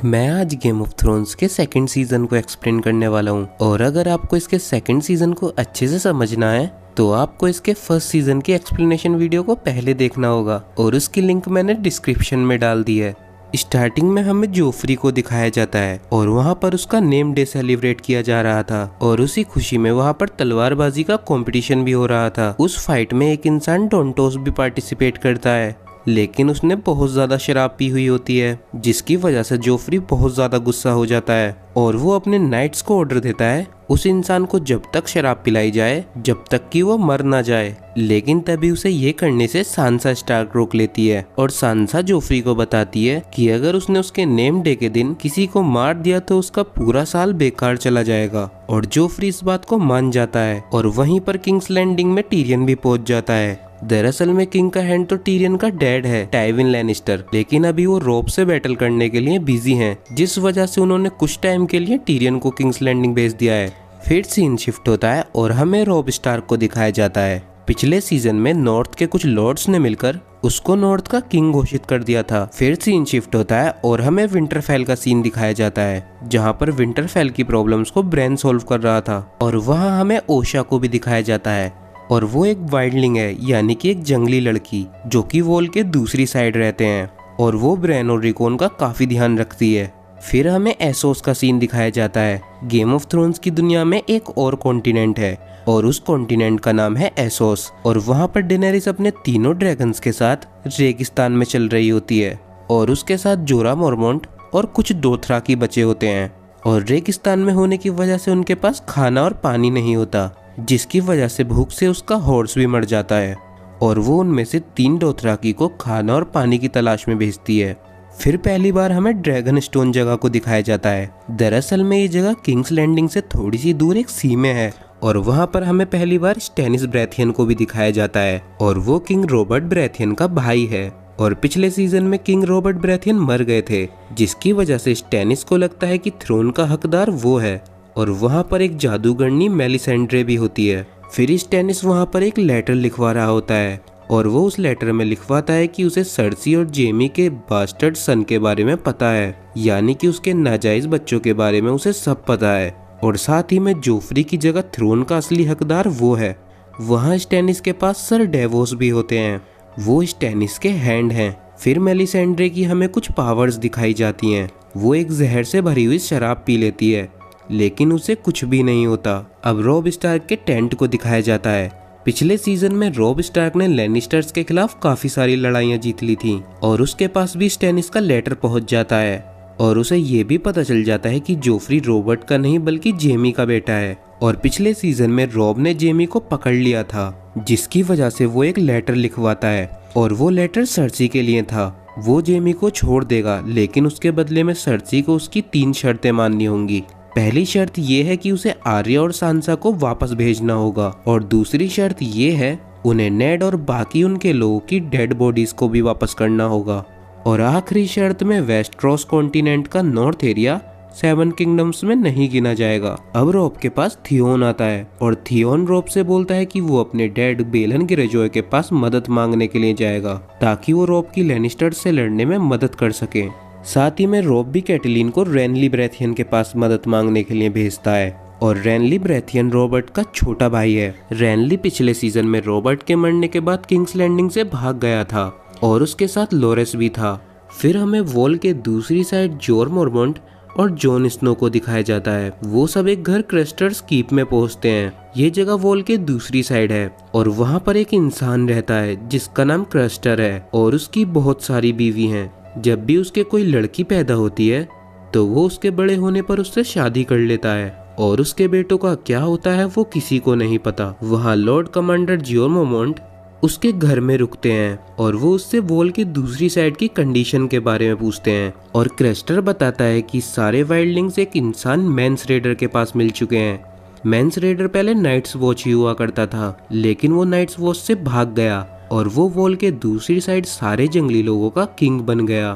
मैं आज game of thrones के सेकंड सीजन को एक्सप्लेन करने वाला हूँ और अगर आपको इसके सेकंड सीजन को अच्छे से समझना है तो आपको इसके फर्स्ट सीजन की एक्सप्लेनेशन वीडियो को पहले देखना होगा और उसकी लिंक मैंने डिस्क्रिप्शन में डाल दी है। स्टार्टिंग में हमें जोफ्री को दिखाया जाता है और वहाँ पर उसका नेम डे सेलिब्रेट किया जा रहा था और उसी खुशी में वहाँ पर तलवारबाजी का कंपटीशन भी हो रहा था। उस फाइट में एक इंसान डोंटोस भी पार्टिसिपेट करता है, लेकिन उसने बहुत ज्यादा शराब पी हुई होती है जिसकी वजह से जोफ्री बहुत ज्यादा गुस्सा हो जाता है और वो अपने नाइट्स को ऑर्डर देता है उस इंसान को जब तक शराब पिलाई जाए जब तक कि वो मर ना जाए। लेकिन तभी उसे ये करने से सांसा स्टार्क रोक लेती है और सांसा जोफ्री को बताती है कि अगर उसने उसके नेम डे के दिन किसी को मार दिया तो उसका पूरा साल बेकार चला जाएगा और जोफ्री इस बात को मान जाता है और वहीं पर किंग्स लैंडिंग में टीरियन भी पहुंच जाता है। दरअसल में किंग का हैंड तो टीरियन का डैड है, टाइविन लैनिस्टर, लेकिन अभी वो रोब से बैटल करने के लिए बिजी हैं, जिस वजह से उन्होंने कुछ टाइम के लिए टीरियन को किंग्स लैंडिंग भेज दिया है। फिर सीन शिफ्ट होता है और हमें रोब स्टार्क को दिखाया जाता है। पिछले सीजन में नॉर्थ के कुछ लॉर्ड्स ने मिलकर उसको नॉर्थ का किंग घोषित कर दिया था। फिर सीन शिफ्ट होता है और हमें विंटरफेल का सीन दिखाया जाता है जहाँ पर विंटरफेल की प्रॉब्लम्स को ब्रेन सॉल्व कर रहा था और वहाँ हमें ओशा को भी दिखाया जाता है और वो एक वाइल्डलिंग है, यानी कि एक जंगली लड़की जो कि वॉल के दूसरी साइड रहते हैं और वो ब्रेन और रिकॉन का काफी ध्यान रखती है। फिर हमें एसोस का सीन दिखाया जाता है। गेम ऑफ थ्रोन्स की दुनिया में एक और कॉन्टिनेंट है और उस कॉन्टिनेंट का नाम है एसोस और वहाँ पर डेनेरिस अपने तीनों ड्रैगन्स के साथ रेगिस्तान में चल रही होती है और उसके साथ जोरा मोरमोंट और कुछ दोथराकी बचे होते हैं और रेगिस्तान में होने की वजह से उनके पास खाना और पानी नहीं होता, जिसकी वजह से भूख से उसका हॉर्स भी मर जाता है और वो उनमें से 3 डोथराकी को खाना और पानी की तलाश में भेजती है। फिर पहली बार हमें ड्रैगन स्टोन जगह को दिखाया जाता है। दरअसल में ये जगह किंग्स लैंडिंग से थोड़ी सी दूर एक सी में है और वहाँ पर हमें पहली बार स्टैनिस ब्रैथियन को भी दिखाया जाता है और वो किंग रॉबर्ट ब्रैथियन का भाई है और पिछले सीजन में किंग रॉबर्ट ब्रैथियन मर गए थे, जिसकी वजह से स्टैनिस को लगता है कि थ्रोन का हकदार वो है और वहाँ पर एक जादूगरनी मेलिसेंड्रे भी होती है। फिर स्टैनिस वहाँ पर एक लेटर लिखवा रहा होता है और वो उस लेटर में लिखवाता है कि उसे सर्सी और जेमी के बास्टर्ड सन के बारे में पता है, यानी कि उसके नाजायज बच्चों के बारे में उसे सब पता है और साथ ही में जोफ्री की जगह थ्रोन का असली हकदार वो है। वहाँ स्टैनिस के पास सर डेवोस भी होते हैं, वो स्टैनिस के हैंड हैं। फिर मेलिसेंड्रे की हमें कुछ पावर्स दिखाई जाती हैं। वो एक जहर से भरी हुई शराब पी लेती है लेकिन उसे कुछ भी नहीं होता। अब रोब स्टार्क के टेंट को दिखाया जाता है। पिछले सीजन में रोब स्टार्क ने लैनिस्टर्स के खिलाफ काफी सारी लड़ाइयां जीत ली थी और उसके पास भी स्टैनिस का लेटर पहुंच जाता है और उसे ये भी पता चल जाता है कि जोफ्री रॉबर्ट का नहीं बल्कि जेमी का बेटा है और पिछले सीजन में रॉब ने जेमी को पकड़ लिया था, जिसकी वजह से वो एक लेटर लिखवाता है और वो लेटर सर्सी के लिए था। वो जेमी को छोड़ देगा लेकिन उसके बदले में सर्सी को उसकी 3 शर्तें माननी होंगी। पहली शर्त ये है कि उसे आर्या और सांसा को वापस भेजना होगा और दूसरी शर्त ये है उन्हें नेड और बाकी उनके लोगों की डेड बॉडीज को भी वापस करना होगा और आखिरी शर्त में वेस्टरोस कॉन्टिनेंट का नॉर्थ एरिया 7 किंगडम्स में नहीं गिना जाएगा। अब रोब के पास थियोन आता है और थियोन रोब से बोलता है कि वो अपने डैड बेलन ग्रेजॉय के पास मदद मांगने के लिए जाएगा ताकि वो रोब की लैनिस्टर से लड़ने में मदद कर सके। साथ ही में रोब भी कैटलीन को रेनली ब्रैथियन के पास मदद मांगने के लिए भेजता है और रेनली ब्रैथियन रॉबर्ट का छोटा भाई है। रेनली पिछले सीजन में रॉबर्ट के मरने के बाद किंग्स लैंडिंग से भाग गया था और उसके साथ लोरेस भी था। फिर हमें वॉल के दूसरी साइड जोर मोरमोंट और जॉन स्नो को दिखाया जाता है। वो सब एक घर क्रेस्टर्स कीप में पहुंचते हैं। ये जगह वॉल के दूसरी साइड है और वहाँ पर एक इंसान रहता है जिसका नाम क्रेस्टर है और उसकी बहुत सारी बीवी हैं। जब भी उसके कोई लड़की पैदा होती है तो वो उसके बड़े होने पर उससे शादी कर लेता है और उसके बेटों का क्या होता है वो किसी को नहीं पता। वहाँ लॉर्ड कमांडर जियोर मोमोंट उसके घर में रुकते हैं और वो उससे वॉल की दूसरी साइड की कंडीशन के बारे में पूछते हैं और क्रेस्टर बताता है कि सारे वाइल्डलिंग्स एक इंसान मैंस रेडर के पास मिल चुके हैं। मैंस रेडर पहले नाइट्स वॉच ही हुआ करता था लेकिन वो नाइट्स वॉच से भाग गया और वो वॉल के दूसरी साइड सारे जंगली लोगों का किंग बन गया।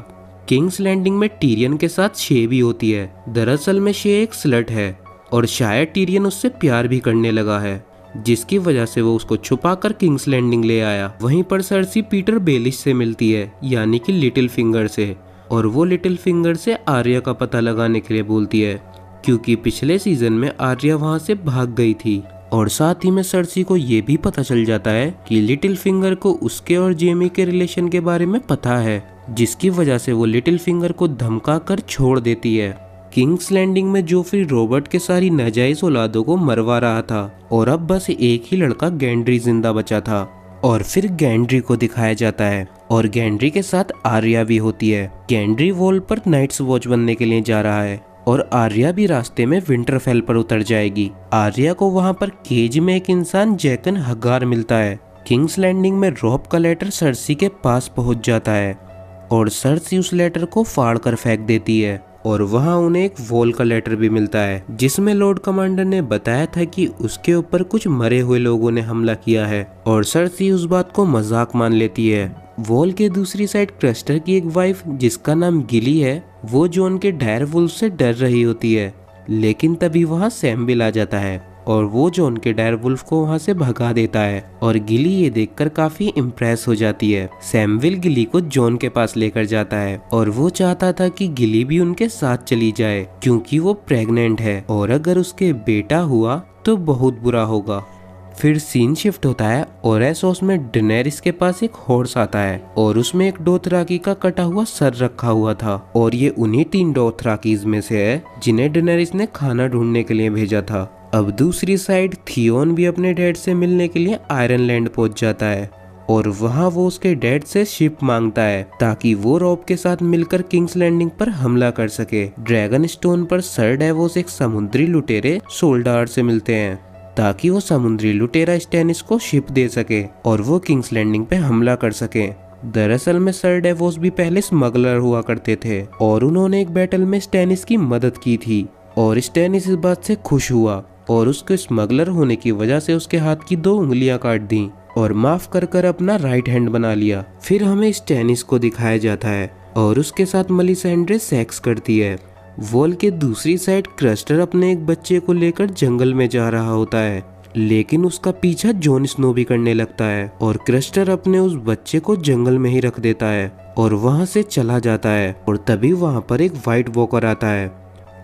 किंग्स लैंडिंग में टीरियन के साथ शे भी होती है। दरअसल में शे एक स्लट है और शायद टीरियन उससे प्यार भी करने लगा है, जिसकी वजह से वो उसको छुपाकर किंग्स लैंडिंग ले आया। वहीं पर सर्सी पीटर बेलिश से मिलती है, यानी कि लिटिल फिंगर से, और वो लिटिल फिंगर से आर्या का पता लगाने के लिए बोलती है, क्योंकि पिछले सीजन में आर्या वहाँ से भाग गई थी। और साथ ही में सर्सी को ये भी पता चल जाता है कि लिटिल फिंगर को उसके और जेमी के रिलेशन के बारे में पता है, जिसकी वजह से वो लिटिल फिंगर को धमका कर छोड़ देती है। किंग्स लैंडिंग में जोफ्री रॉबर्ट के सारी नाजायज औलादों को मरवा रहा था और अब बस एक ही लड़का गैंड्री जिंदा बचा था। और फिर गैंड्री को दिखाया जाता है और गैंड्री के साथ आर्या भी होती है। गैंड्री वॉल पर नाइट्स वॉच बनने के लिए जा रहा है और आर्या भी रास्ते में विंटरफेल पर उतर जाएगी। आर्या को वहां पर केज में एक इंसान जैकन हगार मिलता है। किंग्स लैंडिंग में रॉब का लेटर सर्सी के पास पहुंच जाता है और सर्सी उस लेटर को फाड़ कर फेंक देती है और वहां उन्हें एक वॉल का लेटर भी मिलता है, जिसमें लॉर्ड कमांडर ने बताया था कि उसके ऊपर कुछ मरे हुए लोगों ने हमला किया है और सर्सी उस बात को मजाक मान लेती है। वॉल के दूसरी साइड क्रस्टर की एक वाइफ जिसका नाम गिली है, वो जॉन के डायर वुल्फ से डर रही होती है, लेकिन तभी वहां सैम्विल आ जाता है और वो जॉन के डायर वुल्फ को वहां से भगा देता है और गिली ये देखकर काफी इम्प्रेस हो जाती है। सैम्विल गिली को जॉन के पास लेकर जाता है और वो चाहता था कि गिली भी उनके साथ चली जाए, क्योंकि वो प्रेग्नेंट है और अगर उसके बेटा हुआ तो बहुत बुरा होगा। फिर सीन शिफ्ट होता है और एसोस में डेनेरिस के पास एक हॉर्स आता है और उसमें एक डोथराकी का कटा हुआ सर रखा हुआ था और ये उन्हीं 3 डोथराकीज में से है जिन्हें डेनेरिस ने खाना ढूंढने के लिए भेजा था। अब दूसरी साइड थियोन भी अपने डैड से मिलने के लिए आयरन लैंड पहुंच जाता है और वहां वो उसके डैड से शिप मांगता है ताकि वो रॉब के साथ मिलकर किंग्स लैंडिंग पर हमला कर सके। ड्रैगन स्टोन पर सर डेवोस एक समुद्री लुटेरे सोल्डार से मिलते हैं ताकि वो समुद्री लुटेरा स्टैनिस को शिप दे सके और वो किंग्स लैंडिंग पे हमला कर सके। दरअसल में सर डेवोस भी पहले स्मगलर हुआ करते थे और उन्होंने एक बैटल में स्टैनिस की मदद की थी और स्टैनिस इस बात से खुश हुआ और उसके स्मगलर होने की वजह से उसके हाथ की 2 उंगलियां काट दी और माफ कर अपना राइट हैंड बना लिया। फिर हमें स्टैनिस को दिखाया जाता है और उसके साथ मेलिसेंड्रे सेक्स करती है। वॉल के दूसरी साइड क्रस्टर अपने एक बच्चे को लेकर जंगल में जा रहा होता है, लेकिन उसका पीछा जॉन स्नो भी करने लगता है और क्रस्टर अपने उस बच्चे को जंगल में ही रख देता है और वहां से चला जाता है। और तभी वहां पर एक व्हाइट वॉकर आता है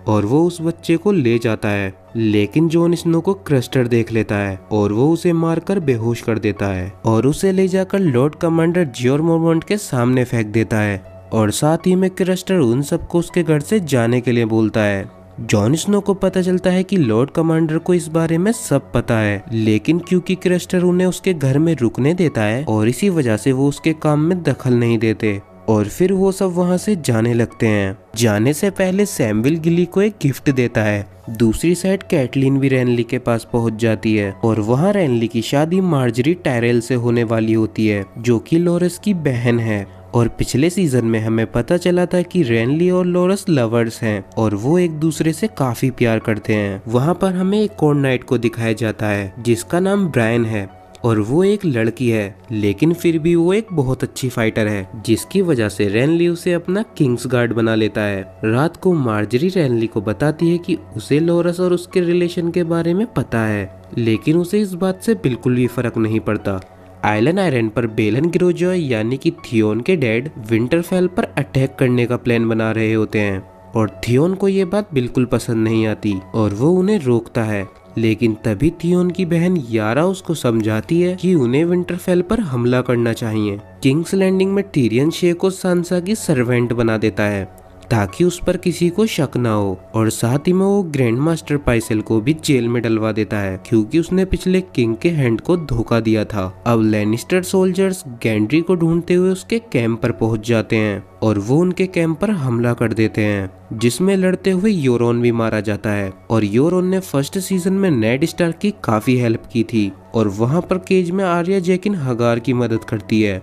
और वो उस बच्चे को ले जाता है, लेकिन जॉन स्नो को क्रस्टर देख लेता है और वो उसे मारकर बेहोश कर देता है और उसे ले जाकर लॉर्ड कमांडर जियोर मोरमोंट के सामने फेंक देता है। और साथ ही में क्रस्टर उन सबको उसके घर से जाने के लिए बोलता है। जॉन स्नो को पता चलता है कि लॉर्ड कमांडर को इस बारे में सब पता है, लेकिन क्योंकि क्रस्टर उन्हें उसके घर में रुकने देता है और इसी वजह से वो उसके काम में दखल नहीं देते और फिर वो सब वहां से जाने लगते हैं। जाने से पहले सैम्विल गिली को एक गिफ्ट देता है। दूसरी साइड कैटलिन भी रेनली के पास पहुंच जाती है और वहां रेनली की शादी मार्जरी टायरेल से होने वाली होती है, जो कि लोरस की बहन है। और पिछले सीजन में हमें पता चला था कि रेनली और लोरस लवर्स हैं और वो एक दूसरे से काफी प्यार करते हैं। वहाँ पर हमें एक और नाइट को दिखाया जाता है जिसका नाम ब्रायन है और वो एक लड़की है, लेकिन फिर भी वो एक बहुत अच्छी फाइटर है, जिसकी वजह से रेनली उसे अपना किंग्स गार्ड बना लेता है। रात को मार्जरी रेनली को बताती है कि उसे लोरस और उसके रिलेशन के बारे में पता है, लेकिन उसे इस बात से बिल्कुल भी फर्क नहीं पड़ता। आइलैंड आयरन पर बेलन ग्रोजॉय यानी कि थियोन के डैड विंटरफेल पर अटैक करने का प्लान बना रहे होते हैं और थियोन को ये बात बिल्कुल पसंद नहीं आती और वो उन्हें रोकता है, लेकिन तभी थियोन की बहन यारा उसको समझाती है कि उन्हें विंटरफेल पर हमला करना चाहिए। किंग्स लैंडिंग में टिरियन शे को सांसा की सर्वेंट बना देता है ताकि उस पर किसी को शक ना हो और साथ ही में वो ग्रैंड मास्टर पाइसेल को भी जेल में डलवा देता है क्योंकि उसने पिछले किंग के हैंड को धोखा दिया था। अब लैनिस्टर सोल्जर्स गैंड्री को ढूंढते हुए उसके कैंप पर पहुंच जाते हैं और वो उनके कैंप पर हमला कर देते हैं, जिसमें लड़ते हुए योरोन भी मारा जाता है। और योरोन ने फर्स्ट सीजन में नेड स्टार्क की काफी हेल्प की थी और वहां पर केज में आर्या जैकिन हगार की मदद करती है।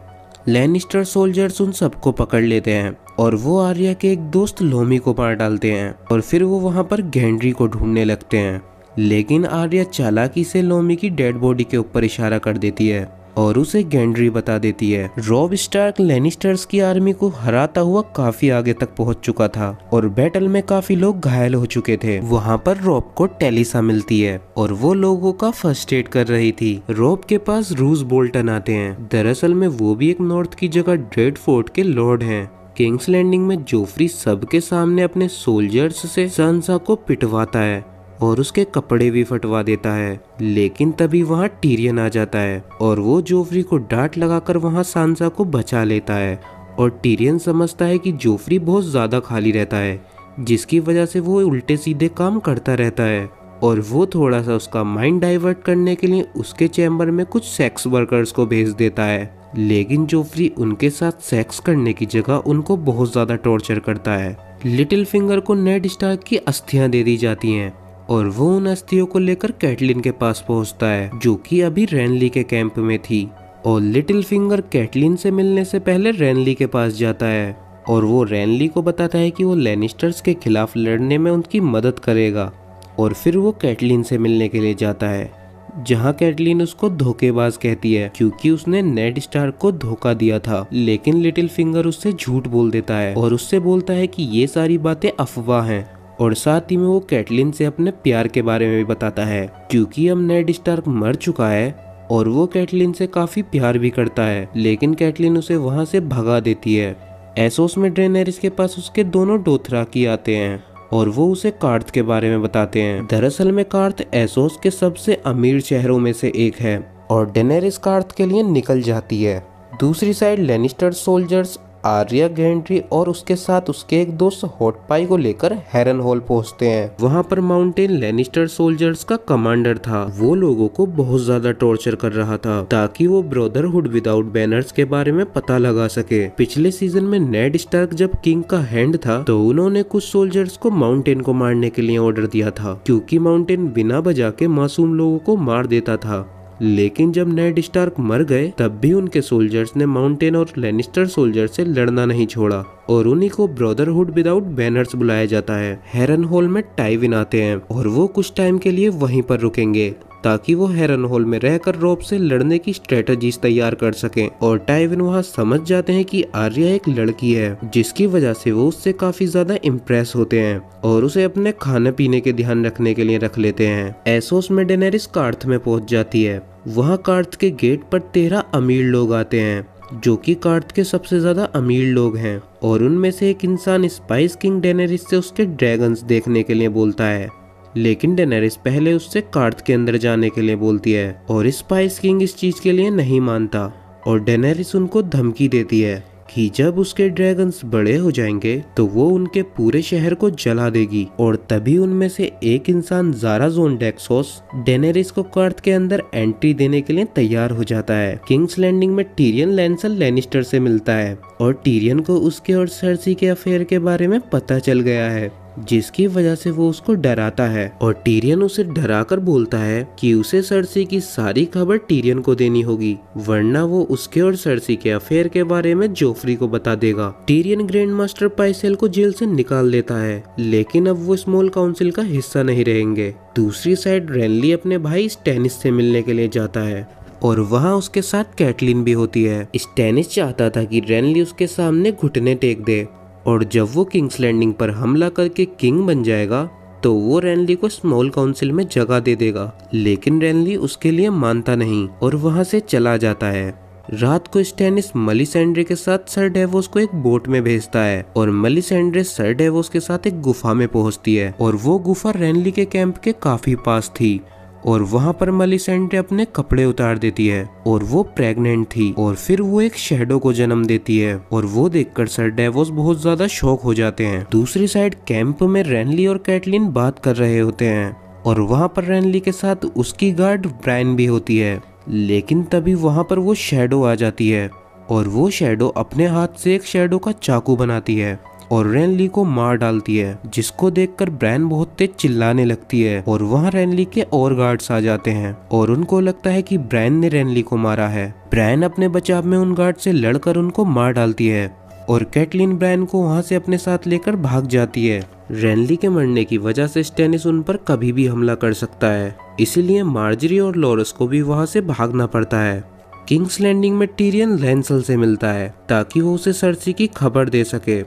लैनिस्टर सोल्जर्स उन सबको पकड़ लेते हैं और वो आर्या के एक दोस्त लोमी को मार डालते हैं और फिर वो वहां पर गैंड्री को ढूंढने लगते हैं, लेकिन आर्या चालाकी से लोमी की डेड बॉडी के ऊपर इशारा कर देती है और उसे गैंड्री बता देती है। रॉब स्टार्क लैनिस्टर्स की आर्मी को हराता हुआ काफी आगे तक पहुंच चुका था और बैटल में काफी लोग घायल हो चुके थे। वहां पर रॉब को टेलिसा मिलती है और वो लोगों का फर्स्ट एड कर रही थी। रॉब के पास रूस बोल्टन आते हैं। दरअसल में वो भी एक नॉर्थ की जगह ड्रेड फोर्ट के लॉर्ड हैं, किंग्स लैंडिंग में जोफ्री सबके सामने अपने सोल्जर्स से सांसा को पिटवाता है और उसके कपड़े भी फटवा देता है, लेकिन तभी वहाँ टीरियन आ जाता है और वो जोफ्री को डांट लगाकर वहाँ सांसा को बचा लेता है। और टीरियन समझता है कि जोफ्री बहुत ज़्यादा खाली रहता है, जिसकी वजह से वो उल्टे सीधे काम करता रहता है और वो थोड़ा सा उसका माइंड डाइवर्ट करने के लिए उसके चैम्बर में कुछ सेक्स वर्कर्स को भेज देता है। लेकिन जोफ्री उनके साथ सेक्स करने की जगह उनको बहुत ज़्यादा टॉर्चर करता है। लिटिल फिंगर को नेड स्टार्क की अस्थियां दे दी जाती हैं और वो उन अस्थियों को लेकर कैटलिन के पास पहुंचता है, जो कि अभी रेनली के कैंप में थी। और लिटिल फिंगर कैटलिन से मिलने से पहले रेनली के पास जाता है और वो रेनली को बताता है कि वो लैनिस्टर्स के खिलाफ लड़ने में उनकी मदद करेगा। और फिर वो कैटलिन से मिलने के लिए जाता है, जहाँ कैटलिन उसको धोखेबाज कहती है क्योंकि उसने नेड स्टार्क को धोखा दिया था। लेकिन लिटिल फिंगर उससे झूठ बोल देता है और उससे बोलता है कि ये सारी बातें अफवाह हैं। और साथ ही में वो कैटलिन से अपने प्यार के बारे में भी बताता है, क्योंकि अब नेड स्टार्क मर चुका है और वो कैटलिन से काफी प्यार भी करता है। लेकिन कैटलिन उसे वहां से भगा देती है। एसोस में ड्रेनेरिस के पास उसके दोनों डोथराकी आते हैं और वो उसे कार्थ के बारे में बताते हैं। दरअसल में कार्थ एसोस के सबसे अमीर शहरों में से एक है और डेनेरिस कार्थ के लिए निकल जाती है। दूसरी side Lannister soldiers Arya gantry और उसके साथ उसके एक दोस्त हॉट पाई को लेकर हेरन हॉल पहुंचते हैं। वहां पर माउंटेन लैनिस्टर सोल्जर्स का कमांडर था। वो लोगों को बहुत ज्यादा टॉर्चर कर रहा था ताकि वो ब्रदरहुड विदाउट बैनर्स के बारे में पता लगा सके। पिछले सीजन में नेड स्टार्क जब किंग का हैंड था तो उन्होंने कुछ सोल्जर्स को माउंटेन को मारने के लिए ऑर्डर दिया था, क्योंकि माउंटेन बिना बजा के मासूम लोगों को मार देता था। लेकिन जब नेड स्टार्क मर गए तब भी उनके सोल्जर्स ने माउंटेन और लैनिस्टर सोल्जर से लड़ना नहीं छोड़ा और उन्हीं को ब्रदरहुड विदाउट बैनर्स बुलाया जाता है। हेरन हॉल में टाइविन आते हैं और वो कुछ टाइम के लिए वहीं पर रुकेंगे ताकि वो हेरन हॉल में रहकर रॉब से लड़ने की स्ट्रेटजीज तैयार कर सकें। और टाइविन वहाँ समझ जाते हैं कि आर्या एक लड़की है, जिसकी वजह से वो उससे काफी ज्यादा इम्प्रेस होते हैं और उसे अपने खाने पीने के ध्यान रखने के लिए रख लेते हैं। एसोस में डेनेरिस कार्थ में पहुंच जाती है। वहाँ कार्थ के गेट पर 13 अमीर लोग आते हैं, जो कि कार्थ के सबसे ज्यादा अमीर लोग हैं। और उनमें से एक इंसान स्पाइस किंग डेनेरिस से उसके ड्रैगन्स देखने के लिए बोलता है, लेकिन डेनेरिस पहले उससे कार्थ के अंदर जाने के लिए बोलती है और स्पाइस किंग इस चीज के लिए नहीं मानता। और डेनेरिस उनको धमकी देती है कि जब उसके ड्रैगन्स बड़े हो जाएंगे तो वो उनके पूरे शहर को जला देगी। और तभी उनमें से एक इंसान ज़ाराज़ोन डेक्सोस डेनेरिस को कार्थ के अंदर एंट्री देने के लिए तैयार हो जाता है। किंग्स लैंडिंग में टीरियन लैंसल लैनिस्टर से मिलता है और टीरियन को उसके और सर्सी के अफेयर के बारे में पता चल गया है, जिसकी वजह से वो उसको डराता है। और टीरियन उसे डराकर बोलता है कि उसे सर्सी की सारी खबर टीरियन को देनी होगी, वरना वो उसके और सर्सी के अफेयर के बारे में जोफ्री को बता देगा। टीरियन ग्रैंड मास्टर पाइसेल को जेल से निकाल देता है, लेकिन अब वो स्मॉल काउंसिल का हिस्सा नहीं रहेंगे। दूसरी साइड रेनली अपने भाई स्टैनिस से मिलने के लिए जाता है और वहाँ उसके साथ कैटलिन भी होती है। स्टैनिस चाहता था कि रेनली उसके सामने घुटने टेक दे और जब वो किंग्स लैंडिंग पर हमला करके किंग बन जाएगा तो वो रेनली को स्मॉल काउंसिल में जगह दे देगा। लेकिन रेनली उसके लिए मानता नहीं और वहां से चला जाता है। रात को स्टैनिस मेलिसेंड्रे के साथ सर डेवोस को एक बोट में भेजता है और मेलिसेंड्रे सर डेवोस के साथ एक गुफा में पहुंचती है और वो गुफा रेनली के कैंप के काफी पास थी। और वहां पर मेलिसेंड्रे अपने कपड़े उतार देती है और वो प्रेग्नेंट थी और फिर वो एक शैडो को जन्म देती है और वो देखकर सर डेवोस बहुत ज्यादा शॉक हो जाते हैं। दूसरी साइड कैंप में रेनली और कैटलिन बात कर रहे होते हैं और वहां पर रेनली के साथ उसकी गार्ड ब्रायन भी होती है। लेकिन तभी वहां पर वो शैडो आ जाती है और वो शैडो अपने हाथ से एक शैडो का चाकू बनाती है और रेनली को मार डालती है, जिसको देखकर ब्रायन बहुत तेज चिल्लाने लगती है। और वहाँ रेनली के और गार्ड्स आ जाते हैं और उनको लगता है कि ब्रायन ने रेनली को मारा है। ब्रायन अपने बचाव में उन गार्ड से लड़कर उनको मार डालती है और कैटलिन ब्रायन को वहाँ से अपने साथ लेकर भाग जाती है। रेनली के मरने की वजह से स्टैनिस उन पर कभी भी हमला कर सकता है, इसीलिए मार्जरी और लॉरस को भी वहाँ से भागना पड़ता है। किंग्स लैंडिंग में टीरियन लैंसल से मिलता है ताकि वो उसे सर्सी की खबर दे सके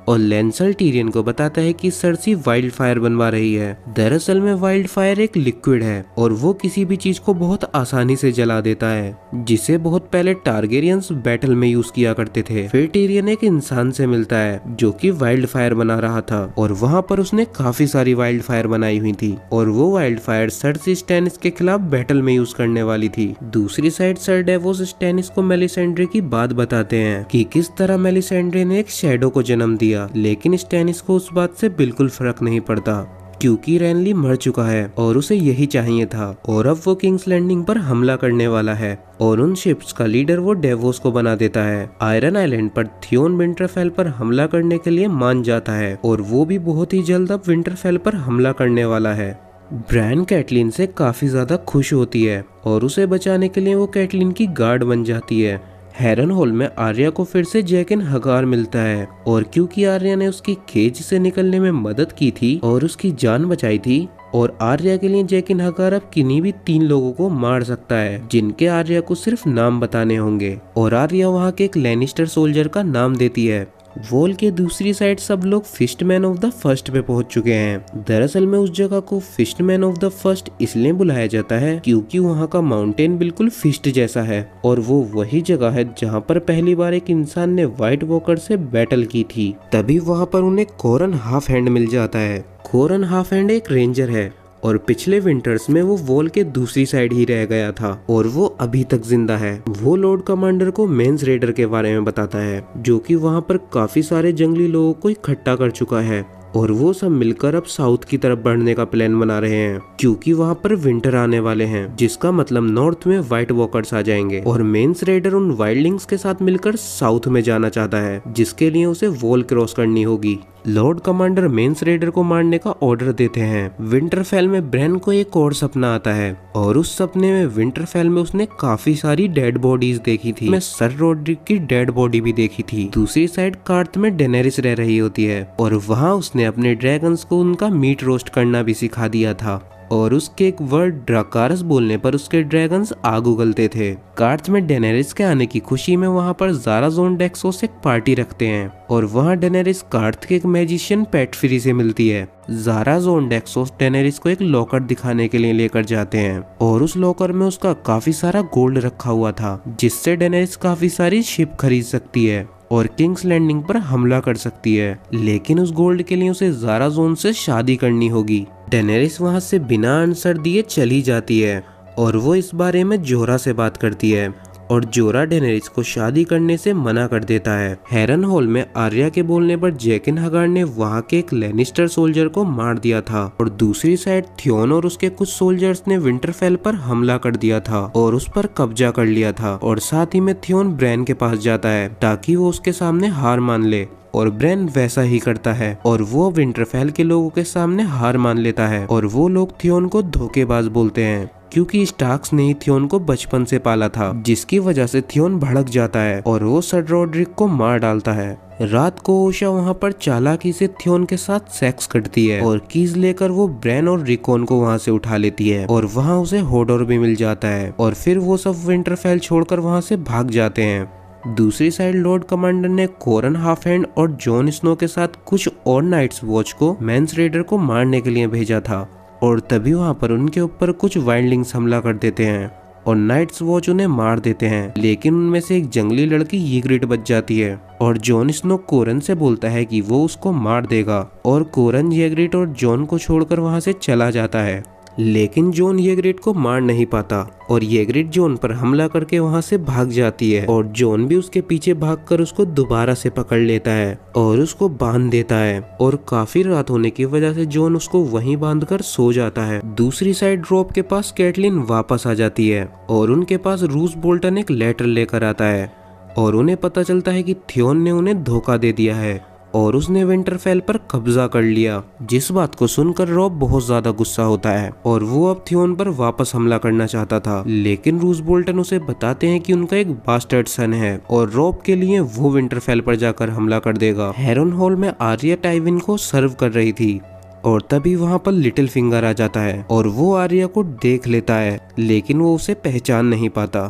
और लैंसल टीरियन को बताता है कि सर्सी वाइल्ड फायर बनवा रही है। दरअसल में वाइल्ड फायर एक लिक्विड है और वो किसी भी चीज को बहुत आसानी से जला देता है, जिसे बहुत पहले टारगेरियंस बैटल में यूज किया करते थे। फिर टीरियन एक इंसान से मिलता है जो कि वाइल्ड फायर बना रहा था और वहाँ पर उसने काफी सारी वाइल्ड फायर बनाई हुई थी और वो वाइल्ड फायर सर्सी स्टैनिस के खिलाफ बैटल में यूज करने वाली थी। दूसरी साइड सर डेवोस स्टैनिस को मेलिसेंड्रे की बात बताते हैं कि किस तरह मेलिसेंड्रे ने एक शैडो को जन्म दिया, लेकिन स्टैनिस को उस बात से बिल्कुल फर्क नहीं पड़ता क्योंकि रेनली मर चुका है और उसे यही चाहिए था और अब वो किंग्स लैंडिंग पर हमला करने वाला है और उन शिप्स का लीडर वो डेवोस को बना देता है। आयरन आइलैंड पर थियोन विंटरफेल पर हमला करने के लिए मान जाता है और वो भी बहुत ही जल्द अब विंटरफेल पर हमला करने वाला है। ब्रैन कैटलिन से काफी ज्यादा खुश होती है और उसे बचाने के लिए वो कैटलिन की गार्ड बन जाती है। हेरन हॉल में आर्या को फिर से जैकिन हगार मिलता है और क्योंकि आर्या ने उसकी केज से निकलने में मदद की थी और उसकी जान बचाई थी और आर्या के लिए जैकिन हगार अब किन्हीं भी 3 लोगों को मार सकता है जिनके आर्या को सिर्फ नाम बताने होंगे और आर्या वहाँ के एक लैनिस्टर सोल्जर का नाम देती है। वॉल के दूसरी साइड सब लोग फिस्टमैन ऑफ द फर्स्ट पे पहुंच चुके हैं। दरअसल में उस जगह को फिस्टमैन ऑफ द फर्स्ट इसलिए बुलाया जाता है क्योंकि वहाँ का माउंटेन बिल्कुल फिस्ट जैसा है और वो वही जगह है जहाँ पर पहली बार एक इंसान ने व्हाइट वॉकर से बैटल की थी। तभी वहाँ पर उन्हें कोरन हाफ हैंड मिल जाता है। कोरन हाफ हैंड एक रेंजर है और पिछले विंटर्स में वो वॉल के दूसरी साइड ही रह गया था और वो अभी तक जिंदा है। वो लॉर्ड कमांडर को मेंस रेडर के बारे में बताता है जो कि वहाँ पर काफी सारे जंगली लोगों को इकट्ठा कर चुका है और वो सब मिलकर अब साउथ की तरफ बढ़ने का प्लान बना रहे हैं क्योंकि वहाँ पर विंटर आने वाले हैं, जिसका मतलब नॉर्थ में व्हाइट वॉकर्स आ जाएंगे और मेंस रेडर उन वाइल्डलिंग्स के साथ मिलकर साउथ में जाना चाहता है जिसके लिए उसे वॉल क्रॉस करनी होगी। लॉर्ड कमांडर मेंस रेडर को मारने का ऑर्डर देते हैं। विंटरफेल में ब्रेन को एक और सपना आता है और उस सपने में विंटरफेल में उसने काफी सारी डेड बॉडीज देखी थी। मैं सर रोड्रिक की डेड बॉडी भी देखी थी। दूसरी साइड कार्थ में डेनेरिस रह रही होती है और वहाँ उसने अपने ड्रैगन्स को उनका मीट रोस्ट करना भी सिखा दिया था और उसके एक वर्ड ड्राकारस बोलने पर उसके ड्रैगन्स आग उगलते थे। कार्थ में डेनेरिस के आने की खुशी में वहाँ पर ज़ाराज़ोन डेक्सोस एक पार्टी रखते हैं और वहाँ डेनेरिस कार्थ के एक मैजिशियन पेटफ्री से मिलती है। ज़ाराज़ोन डेक्सोस डेनेरिस को एक लॉकर दिखाने के लिए लेकर जाते हैं और उस लॉकर में उसका काफी सारा गोल्ड रखा हुआ था जिससे डेनेरिस काफी सारी शिप खरीद सकती है और किंग्स लैंडिंग पर हमला कर सकती है, लेकिन उस गोल्ड के लिए उसे ज़ाराज़ोन से शादी करनी होगी। डेनेरिस वहां से बिना आंसर दिए चली जाती है और वो इस बारे में जोरा से बात करती है और जोरा डेनेरिस को शादी करने से मना कर देता है। हेरन हॉल में आर्या के बोलने पर जैकिन हगार ने वहाँ के एक लैनिस्टर सोल्जर को मार दिया था और दूसरी साइड थियोन और उसके कुछ सोल्जर्स ने विंटरफेल पर हमला कर दिया था और उस पर कब्जा कर लिया था और साथ ही में थियोन ब्रैन के पास जाता है ताकि वो उसके सामने हार मान ले और ब्रैन वैसा ही करता है और वो विंटरफेल के लोगों के सामने हार मान लेता है और वो लोग थियोन को धोखेबाज बोलते हैं क्योंकि स्टार्क्स ने ही थियोन को बचपन से पाला था, जिसकी वजह से थियोन भड़क जाता है और वो सर रोड्रिक को मार डालता है। रात को ओशा वहाँ पर चालाकी से थियोन के साथ सेक्स करती है और कीज लेकर वो ब्रैन और रिकॉन को वहाँ से उठा लेती है और वहाँ उसे होडोर भी मिल जाता है और फिर वो सब विंटरफेल छोड़कर वहाँ से भाग जाते हैं। दूसरी साइड लॉर्ड कमांडर ने कोरन हाफहैंड और जॉन स्नो के साथ कुछ और नाइट्स वॉच को मेंस रेडर को मारने के लिए भेजा था और तभी वहाँ पर उनके ऊपर कुछ वाइल्डलिंग्स हमला कर देते हैं और नाइट्स वॉच उन्हें मार देते हैं, लेकिन उनमें से एक जंगली लड़की यीग्रिट बच जाती है और जॉन स्नो कोरन से बोलता है कि वो उसको मार देगा और कोरन यीग्रिट और जॉन को छोड़कर वहाँ से चला जाता है, लेकिन जॉन यीग्रिट को मार नहीं पाता और यीग्रिट जॉन पर हमला करके वहां से भाग जाती है और जॉन भी उसके पीछे भागकर उसको दोबारा से पकड़ लेता है और उसको बांध देता है और काफी रात होने की वजह से जॉन उसको वहीं बांधकर सो जाता है। दूसरी साइड रॉब के पास कैटलिन वापस आ जाती है और उनके पास रूस बोल्टन एक लेटर लेकर आता है और उन्हें पता चलता है कि थियोन ने उन्हें धोखा दे दिया है और उसने विंटरफेल पर कब्जा कर लिया, जिस बात को सुनकर रॉब बहुत ज्यादा गुस्सा होता है और वो अब थियोन पर वापस हमला करना चाहता था, लेकिन रूस बोल्टन उसे बताते हैं कि उनका एक बास्टर्ड सन है और रॉब के लिए वो विंटरफेल पर जाकर हमला कर देगा। हेरन हॉल में आर्या टाइविन को सर्व कर रही थी और तभी वहाँ पर लिटिल फिंगर आ जाता है और वो आर्या को देख लेता है, लेकिन वो उसे पहचान नहीं पाता।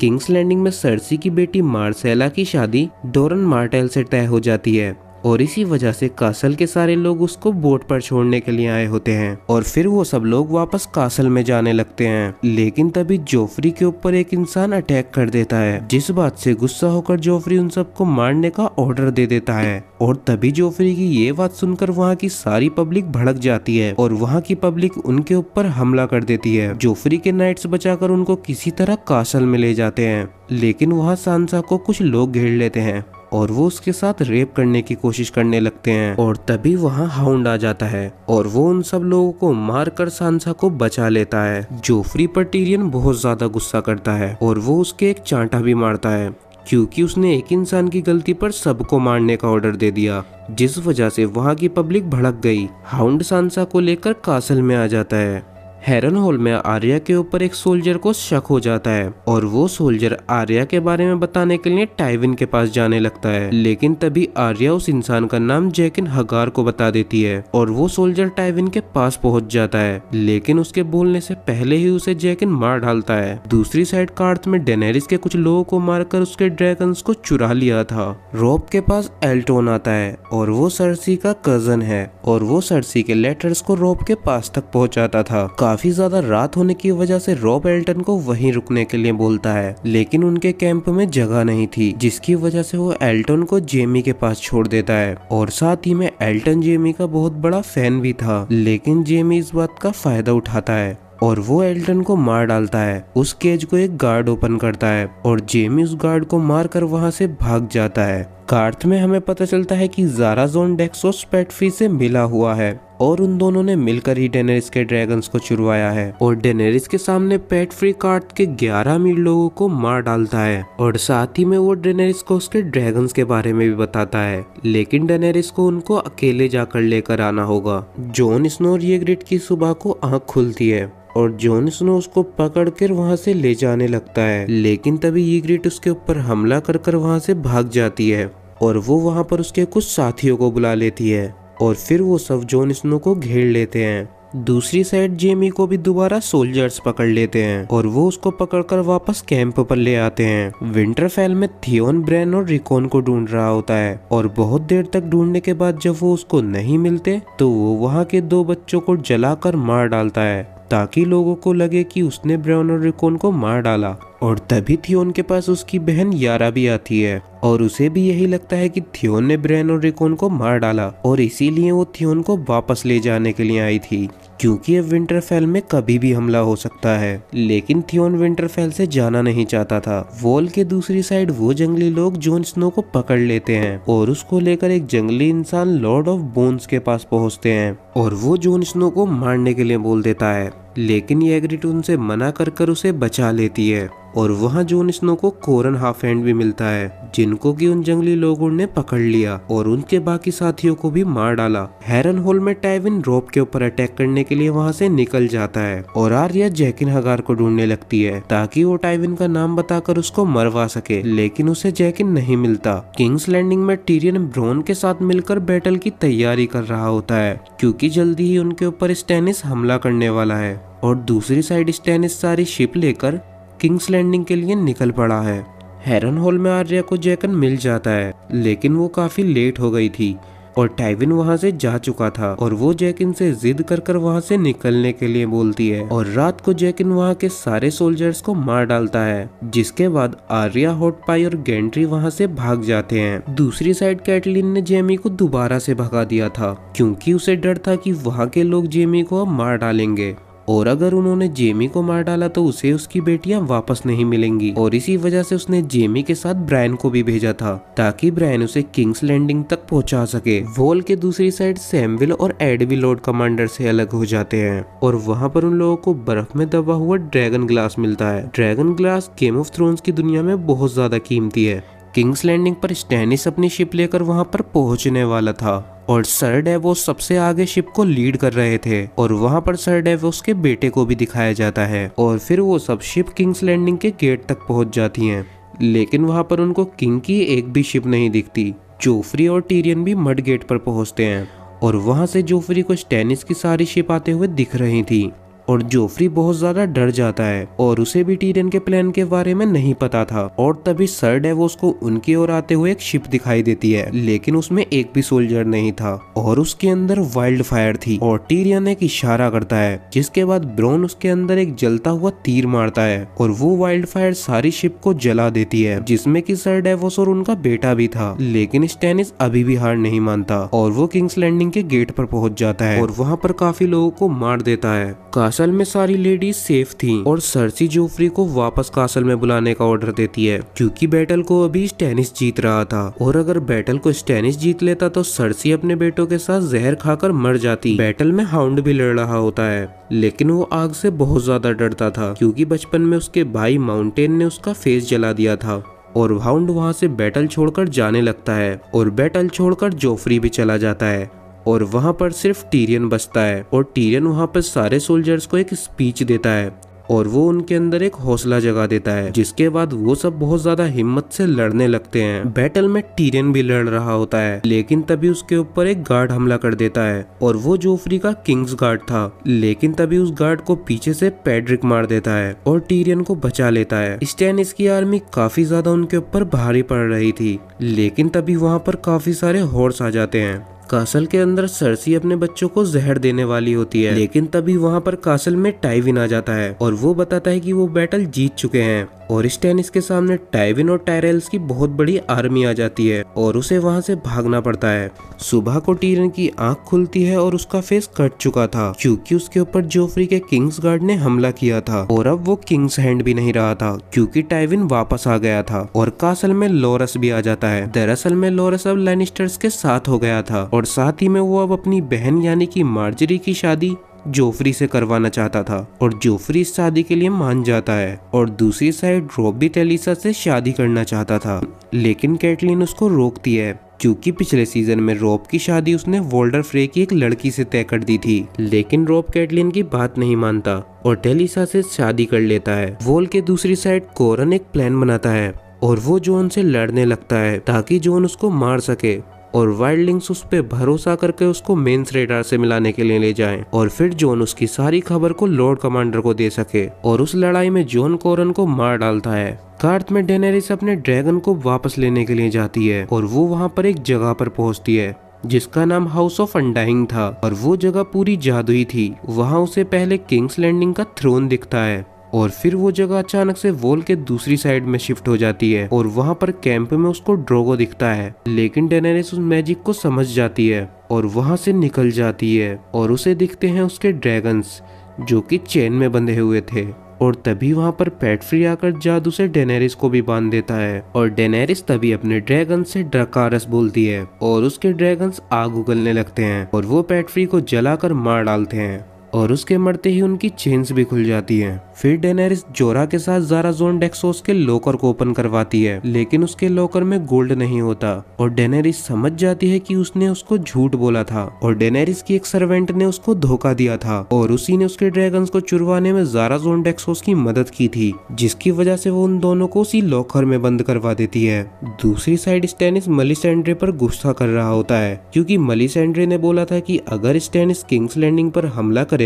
किंग्स लैंडिंग में सर्सी की बेटी मार्सेला की शादी डोरन मार्टेल से तय हो जाती है और इसी वजह से कासल के सारे लोग उसको बोट पर छोड़ने के लिए आए होते हैं और फिर वो सब लोग वापस कासल में जाने लगते हैं। लेकिन तभी जोफ्री के ऊपर एक इंसान अटैक कर देता है, जिस बात से गुस्सा होकर जोफ्री उन सबको मारने का ऑर्डर दे देता है। और तभी जोफ्री की ये बात सुनकर वहाँ की सारी पब्लिक भड़क जाती है और वहाँ की पब्लिक उनके ऊपर हमला कर देती है। जोफ्री के नाइट्स बचाकर उनको किसी तरह कासल में ले जाते हैं, लेकिन वहाँ सांसा को कुछ लोग घेर लेते हैं और वो उसके साथ रेप करने की कोशिश करने लगते हैं। और तभी वहाँ हाउंड आ जाता है और वो उन सब लोगों को मारकर सांसा को बचा लेता है। जोफ्री पर टिरियन बहुत ज्यादा गुस्सा करता है और वो उसके एक चांटा भी मारता है, क्योंकि उसने एक इंसान की गलती पर सबको मारने का ऑर्डर दे दिया, जिस वजह से वहाँ की पब्लिक भड़क गई। हाउंड सांसा को लेकर कासल में आ जाता है। हेरन हॉल में आर्या के ऊपर एक सोल्जर को शक हो जाता है और वो सोल्जर आर्या के बारे में बताने के लिए टाइविन के पास जाने लगता है। लेकिन तभी आर्या उस इंसान का नाम जैकिन हगार को बता देती है और वो सोल्जर टाइविन के पास पहुंच जाता है, लेकिन उसके बोलने से पहले ही उसे जैकिन मार डालता है। दूसरी साइड कार्थ में डेनेरिस के कुछ लोगों को मारकर उसके ड्रैगन्स को चुरा लिया था। रॉब के पास एल्टोन आता है और वो सर्सी का कजन है और वो सर्सी के लेटर्स को रॉब के पास तक पहुंचाता था। काफी ज्यादा रात होने की वजह से रॉब एल्टन को वहीं रुकने के लिए बोलता है, लेकिन उनके कैंप में जगह नहीं थी, जिसकी वजह से वो एल्टन को जेमी के पास छोड़ देता है। और साथ ही में एल्टन जेमी का बहुत बड़ा फैन भी था, लेकिन जेमी इस बात का फायदा उठाता है और वो एल्टन को मार डालता है। उस केज को एक गार्ड ओपन करता है और जेमी उस गार्ड को मारकर वहां से भाग जाता है। कार्थ में हमें पता चलता है कि ज़ारा जोन डेक्सोस पेटफी से मिला हुआ है और उन दोनों ने मिलकर ही डेनेरिस के ड्रैगन्स को चुरवाया है और डेनेरिस के सामने पेटफ्री कार्थ के 11 अमीर लोगों को मार डालता है और साथ ही में वो डेनेरिस को उसके ड्रैगन्स के बारे में भी बताता है, लेकिन डेनेरिस को उनको अकेले जाकर लेकर आना होगा। जॉन स्नो और ईग्रिट की सुबह को आंख खुलती है और जॉन स्नो उसको पकड़कर वहां से ले जाने लगता है, लेकिन तभी ईग्रिट उसके ऊपर हमला कर वहां से भाग जाती है और वो वहां पर उसके कुछ साथियों को बुला लेती है और फिर वो सब जॉन स्नो को घेर लेते हैं। दूसरी साइड जेमी को भी दोबारा सोल्जर्स पकड़ लेते हैं और वो उसको पकड़कर वापस कैंप पर ले आते हैं। विंटरफेल में थियोन, ब्रैन और रिकॉन को ढूंढ रहा होता है और बहुत देर तक ढूंढने के बाद जब वो उसको नहीं मिलते तो वो वहाँ के 2 बच्चों को जलाकर मार डालता है ताकि लोगों को लगे कि उसने ब्रैन और रिकॉन को मार डाला। और तभी थियोन के पास उसकी बहन यारा भी आती है और उसे भी यही लगता है कि थियोन ने ब्रैन और रिकॉन को मार डाला और इसीलिए वो थियोन को वापस ले जाने के लिए आई थी, क्योंकि अब विंटरफेल में कभी भी हमला हो सकता है। लेकिन थियोन विंटरफेल से जाना नहीं चाहता था। वॉल के दूसरी साइड वो जंगली लोग जॉन स्नो को पकड़ लेते हैं और उसको लेकर एक जंगली इंसान लॉर्ड ऑफ बोन्स के पास पहुंचते हैं और वो जॉन स्नो को मारने के लिए बोल देता है, लेकिन ईग्रिट उनसे मना कर उसे बचा लेती है और वहाँ जॉन स्नो को कोरन हाफ हैंड भी मिलता है, जिनको कि उन जंगली लोगों ने पकड़ लिया और उनके बाकी साथियों को भी मार डाला। हेरन हॉल में टाइविन रॉब के ऊपर अटैक करने के लिए वहाँ से निकल जाता है और आर्या जैकिन हगार को ढूंढने लगती है ताकि वो टाइविन का नाम बताकर उसको मरवा सके, लेकिन उसे जैकिन नहीं मिलता। किंग्स लैंडिंग में टिरियन ब्रॉन के साथ मिलकर बैटल की तैयारी कर रहा होता है, क्योंकि जल्दी ही उनके ऊपर स्टैनिस हमला करने वाला है और दूसरी साइड स्टैनिस सारी शिप लेकर किंग्स लैंडिंग के लिए निकल पड़ा है। हेरन हॉल में आर्या को जैकन मिल जाता है, लेकिन वो काफी लेट हो गई थी और टाइविन वहां से जा चुका था और वो जैकिन से जिद कर वहां से निकलने के लिए बोलती है और रात को जैकिन वहां के सारे सोल्जर्स को मार डालता है, जिसके बाद आर्या, हॉट पाई और गेंट्री वहां से भाग जाते हैं। दूसरी साइड कैटलिन ने जेमी को दोबारा से भगा दिया था, क्योंकि उसे डर था कि वहां के लोग जेमी को अब मार डालेंगे और अगर उन्होंने जेमी को मार डाला तो उसे उसकी बेटियां वापस नहीं मिलेंगी और इसी वजह से उसने जेमी के साथ ब्रायन को भी भेजा था ताकि ब्रायन उसे किंग्स लैंडिंग तक पहुंचा सके। वॉल के दूसरी साइड सैमुअल और एड भी लॉर्ड कमांडर से अलग हो जाते हैं और वहां पर उन लोगों को बर्फ में दबा हुआ ड्रैगन ग्लास मिलता है। Dragon glass game of thrones की दुनिया में बहुत ज्यादा कीमती है। किंग्स लैंडिंग पर स्टैनिस अपनी शिप लेकर वहां पर पहुंचने वाला था और सर डेवोस सबसे आगे शिप को लीड कर रहे थे और वहां पर सर डेवोस के बेटे को भी दिखाया जाता है और फिर वो सब शिप किंग्स लैंडिंग के गेट तक पहुंच जाती हैं, लेकिन वहां पर उनको किंग की एक भी शिप नहीं दिखती। जोफ्री और टिरियन भी मड गेट पर पहुंचते हैं और वहां से जोफ्री को स्टैनिस की सारी शिप आते हुए दिख रही थी और जोफ्री बहुत ज्यादा डर जाता है और उसे भी टीरियन के प्लान के बारे में नहीं पता था। और तभी सर डेवोस को उनकी ओर आते हुए एक शिप दिखाई देती है, लेकिन उसमें एक भी सोल्जर नहीं था और उसके अंदर वाइल्ड फायर थी। और टीरियन एक इशारा करता है, जिसके बाद ब्रॉन उसके अंदर एक जलता हुआ तीर मारता है और वो वाइल्ड फायर सारी शिप को जला देती है, जिसमें कि सर डेवोस और उनका बेटा भी था। लेकिन स्टैनिस अभी भी हार नहीं मानता और वो किंग्स लैंडिंग के गेट पर पहुंच जाता है और वहां पर काफी लोगों को मार देता है। कासल में सारी लेडीज सेफ थी और सर्सी जोफ्री को वापस कासल में बुलाने का ऑर्डर देती है, क्योंकि बैटल को अभी स्टैनिस जीत रहा था और अगर बैटल को स्टैनिस जीत लेता तो सर्सी अपने बेटों के साथ जहर खाकर मर जाती। बैटल में हाउंड भी लड़ रहा होता है, लेकिन वो आग से बहुत ज्यादा डरता था, क्योंकि बचपन में उसके भाई माउंटेन ने उसका फेस जला दिया था। और हाउंड वहां से बैटल छोड़कर जाने लगता है और बैटल छोड़कर जोफ्री भी चला जाता है और वहां पर सिर्फ टीरियन बचता है। और टीरियन वहां पर सारे सोल्जर्स को एक स्पीच देता है और वो उनके अंदर एक हौसला जगा देता है, जिसके बाद वो सब बहुत ज्यादा हिम्मत से लड़ने लगते हैं। बैटल में टीरियन भी लड़ रहा होता है, लेकिन तभी उसके ऊपर एक गार्ड हमला कर देता है और वो जोफ्री का किंग्स गार्ड था। लेकिन तभी उस गार्ड को पीछे से पैड्रिक मार देता है और टीरियन को बचा लेता है। स्टैनिस की आर्मी काफी ज्यादा उनके ऊपर भारी पड़ रही थी, लेकिन तभी वहाँ पर काफी सारे हॉर्स आ जाते हैं। कासल के अंदर सर्सी अपने बच्चों को जहर देने वाली होती है, लेकिन तभी वहां पर कासल में टाइविन आ जाता है और वो बताता है कि वो बैटल जीत चुके हैं। और स्टैनिस के सामने टाइविन और टायरेल्स की बहुत बड़ी आर्मी आ जाती है और उसे वहां से भागना पड़ता है। सुबह को टीरियन की आंख खुलती है और उसका फेस कट चुका था, क्योंकि उसके ऊपर जोफ्री के किंग्स गार्ड ने हमला किया था और अब वो किंग्स हैंड भी नहीं रहा था, क्योंकि टाइविन वापस आ गया था। और कासल में लोरस भी आ जाता है। दरअसल में लोरस अब लैनिस्टर्स के साथ हो गया था और साथ ही में वो अब अपनी बहन यानी कि मार्जरी की शादी जोफ्री से करवाना चाहता था और जोफ्री इस शादी के लिए मान जाता है। और दूसरी साइड रॉब भी टेलिसा से शादी करना चाहता था, लेकिन कैटलिन उसको रोकती है, क्योंकि पिछले सीजन में रॉब की शादी उसने वोल्डर फ्रे की एक लड़की से तय कर दी थी। लेकिन रॉब कैटलिन की बात नहीं मानता और टेलिसा से शादी कर लेता है। वॉल के दूसरी साइड कोरन एक प्लान बनाता है और वो जॉन से लड़ने लगता है ताकि जॉन उसको मार सके। और वाइल्डलिंग्स उस पे भरोसा करके उसको मेंस रेडार से मिलाने के लिए ले जाएं और फिर जॉन उसकी सारी खबर को लॉर्ड कमांडर को दे सके। और उस लड़ाई में जॉन कोरन को मार डालता है। कार्थ में डेनेरिस अपने ड्रैगन को वापस लेने के लिए जाती है और वो वहाँ पर एक जगह पर पहुँचती है जिसका नाम हाउस ऑफ अनडाइंग था और वो जगह पूरी जादुई थी। वहाँ उसे पहले किंग्स लैंडिंग का थ्रोन दिखता है और फिर वो जगह अचानक से वॉल के दूसरी साइड में शिफ्ट हो जाती है और वहाँ पर कैंप में उसको ड्रोगो दिखता है। लेकिन डेनेरिस उस मैजिक को समझ जाती है और वहाँ से निकल जाती है और उसे दिखते हैं उसके ड्रैगन्स जो कि चेन में बंधे हुए थे। और तभी वहाँ पर पैटफ्री आकर जादू से डेनेरिस को भी बांध देता है और डेनेरिस तभी अपने ड्रैगन से ड्रकारस बोलती है और उसके ड्रैगन्स आग उगलने लगते हैं और वो पैटफ्री को जलाकर मार डालते हैं और उसके मरते ही उनकी चेन्स भी खुल जाती हैं। फिर डेनेरिस जोरा के साथ ज़ाराज़ोन डेक्सोस के लॉकर को ओपन करवाती है, लेकिन उसके लॉकर में गोल्ड नहीं होता और डेनेरिस समझ जाती है कि उसने उसको झूठ बोला था और डेनेरिस की एक सर्वेंट ने उसको धोखा दिया था और उसी ने उसके ड्रैगन्स को चुरवाने में ज़ाराज़ोन डेक्सोस की मदद की थी, जिसकी वजह से वो उन दोनों को उसी लॉकर में बंद करवा देती है। दूसरी साइड स्टैनिस मेलिसेंड्रे पर गुस्सा कर रहा होता है, क्योंकि मेलिसेंड्रे ने बोला था कि अगर स्टैनिस किंग्स लैंडिंग पर हमला करेगा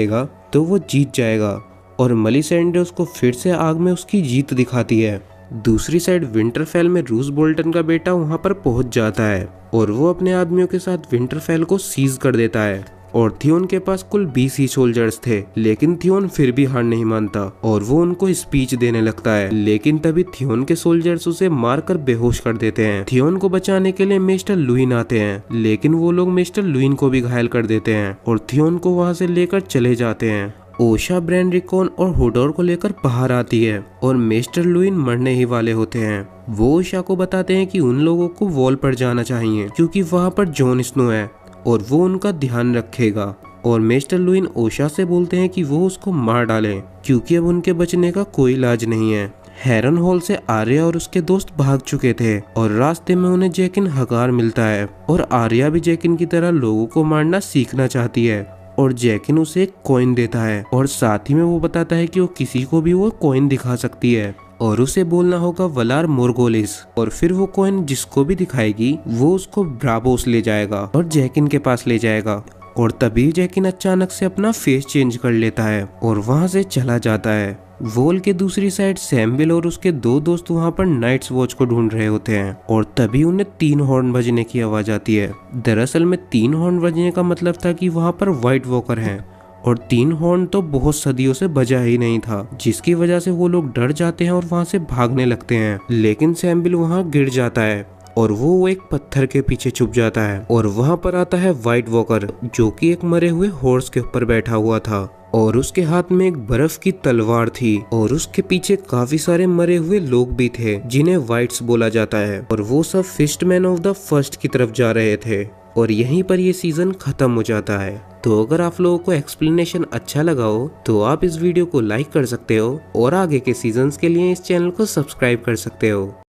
तो वो जीत जाएगा और मेलिसेंड्रे उसको फिर से आग में उसकी जीत दिखाती है। दूसरी साइड विंटरफेल में रूस बोल्टन का बेटा वहां पर पहुंच जाता है और वो अपने आदमियों के साथ विंटरफेल को सीज कर देता है और थियोन के पास कुल 20 ही सोल्जर्स थे, लेकिन थियोन फिर भी हार नहीं मानता और वो उनको स्पीच देने लगता है। लेकिन तभी थियोन के सोल्जर्स उसे मारकर बेहोश कर देते हैं। थियोन को बचाने के लिए मिस्टर लुइन आते हैं, लेकिन वो लोग मिस्टर लुइन को भी घायल कर देते हैं और थियोन को वहां से लेकर चले जाते हैं। ओशा ब्रेंड्रिकॉन और होडोर को लेकर बाहर आती है और मिस्टर लुइन मरने ही वाले होते हैं। वो ओशा को बताते हैं कि उन लोगों को वॉल पर जाना चाहिए, क्योंकि वहां पर जॉन स्नो है और वो उनका ध्यान रखेगा। और मिस्टर लुइन ओशा से बोलते हैं कि वो उसको मार डालें, क्योंकि अब उनके बचने का कोई इलाज नहीं है। हेरन हॉल से आर्या और उसके दोस्त भाग चुके थे और रास्ते में उन्हें जैकिन हकार मिलता है और आर्या भी जैकिन की तरह लोगों को मारना सीखना चाहती है और जैकिन उसे एक कॉइन देता है और साथ ही में वो बताता है कि वो किसी को भी वो कॉइन दिखा सकती है और उसे बोलना होगा वलार मोरगोलिस और फिर वो कॉइन जिसको भी दिखाएगी वो उसको ब्राबोस ले जाएगा और जैकिन के पास ले जाएगा और तभी जैकिन अचानक से अपना फेस चेंज कर लेता है और वहाँ से चला जाता है। वॉल के दूसरी साइड सैमुअल और उसके दो दोस्त वहाँ पर नाइट्स वॉच को ढूंढ रहे होते हैं और तभी उन्हें 3 हॉर्न बजने की आवाज आती है। दरअसल में 3 हॉर्न बजने का मतलब था कि वहाँ पर व्हाइट वॉकर हैं और 3 हॉर्न तो बहुत सदियों से बजा ही नहीं था, जिसकी वजह से वो लोग डर जाते हैं और वहाँ से भागने लगते हैं। लेकिन सैमुअल वहाँ गिर जाता है और वो एक पत्थर के पीछे छुप जाता है और वहाँ पर आता है व्हाइट वॉकर, जो कि एक मरे हुए हॉर्स के ऊपर बैठा हुआ था और उसके हाथ में एक बर्फ की तलवार थी और उसके पीछे काफी सारे मरे हुए लोग भी थे जिन्हें वाइट्स बोला जाता है और वो सब फिस्टमैन ऑफ द फर्स्ट की तरफ जा रहे थे। और यहीं पर ये सीजन खत्म हो जाता है। तो अगर आप लोगों को एक्सप्लेनेशन अच्छा लगा हो तो आप इस वीडियो को लाइक कर सकते हो और आगे के सीजन्स के लिए इस चैनल को सब्सक्राइब कर सकते हो।